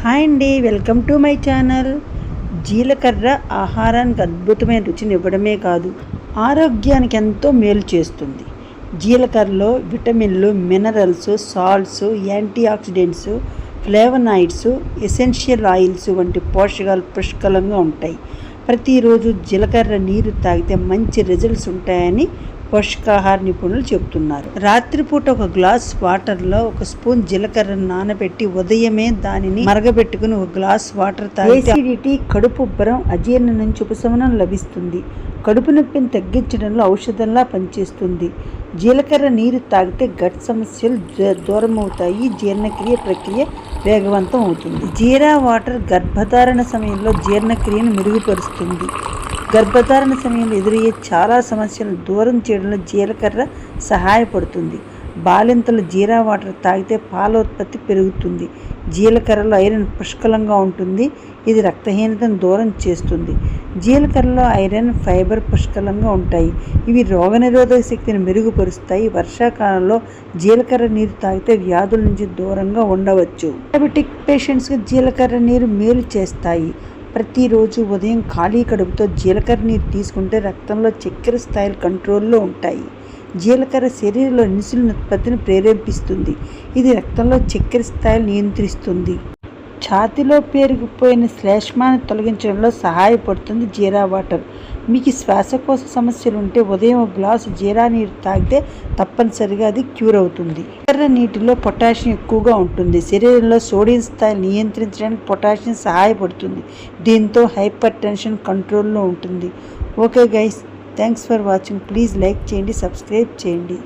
Hi అండి, welcome to my channel. జీలకర్ర ఆహారానికి అద్భుతమైన రుచిని ఇవ్వడమే కాదు, ఆరోగ్యానికి ఎంతో మేలు చేస్తుంది. జీలకర్రలో విటమిన్లు, minerals, salts, antioxidants, flavonoids, essential oils వంటి పోషకాలు పుష్కలంగా ఉంటాయి. ప్రతిరోజు జీలకర్ర నీరు తాగితే మంచి రిజల్ట్స్ ఉంటాయని పోషకాహార నిపుణులు చెబుతున్నారు. రాత్రిపూట ఒక గ్లాస్ వాటర్లో ఒక స్పూన్ జీలకర్ర నానబెట్టి ఉదయమే దానిని మరగబెట్టుకుని ఒక గ్లాస్ వాటర్ తాగితే అసిడిటీ, కడుపు ఉబ్బరం, అజీర్ణం నుంచి ఉపశమనం లభిస్తుంది. కడుపు నొప్పిని తగ్గించడంలో ఔషధంలా పనిచేస్తుంది. జీలకర్ర నీరు తాగితే గట్ సమస్యలు దూరం అవుతాయి, జీర్ణక్రియ ప్రక్రియ వేగవంతం అవుతుంది. జీరా వాటర్ గర్భధారణ సమయంలో జీర్ణక్రియను మెరుగుపరుస్తుంది. గర్భధారణ సమయంలో ఎదురయ్యే చాలా సమస్యలను దూరం చేయడంలో జీలకర్ర సహాయపడుతుంది. బాలింతలు జీరా వాటర్ తాగితే పాల ఉత్పత్తి పెరుగుతుంది. జీలకర్రలో ఐరన్ పుష్కలంగా ఉంటుంది, ఇది రక్తహీనతను దూరం చేస్తుంది. జీలకర్రలో ఐరన్, ఫైబర్ పుష్కలంగా ఉంటాయి, ఇవి రోగనిరోధక శక్తిని మెరుగుపరుస్తాయి. వర్షాకాలంలో జీలకర్ర నీరు తాగితే వ్యాధుల నుంచి దూరంగా ఉండవచ్చు. డయాబెటిక్ పేషెంట్స్కి జీలకర్ర నీరు మేలు చేస్తాయి. ప్రతిరోజు ఉదయం ఖాళీ కడుపుతో జీలకర్ర నీరు తీసుకుంటే రక్తంలో చక్కెర స్థాయిలు కంట్రోల్లో ఉంటాయి. జీలకర్ర శరీరంలో ఇన్సులిన్ ఉత్పత్తిని ప్రేరేపిస్తుంది, ఇది రక్తంలో చక్కెర స్థాయిలు నియంత్రిస్తుంది. ఛాతీలో పేరుకుపోయిన శ్లేష్మాన్ని తొలగించడంలో సహాయపడుతుంది జీరా వాటర్. మీకు శ్వాసకోశ సమస్యలు ఉంటే ఉదయం ఒక గ్లాసు జీరా నీరు తాగితే తప్పనిసరిగా అది క్యూర్ అవుతుంది. జీలకర్ర నీటిలో పొటాషియం ఎక్కువగా ఉంటుంది. శరీరంలో సోడియం స్థాయిని నియంత్రించడానికి పొటాషియం సహాయపడుతుంది. దీంతో హైపర్ టెన్షన్ కంట్రోల్లో ఉంటుంది. Okay guys, thanks for watching. Please like చేయండి, సబ్స్క్రైబ్ చేయండి.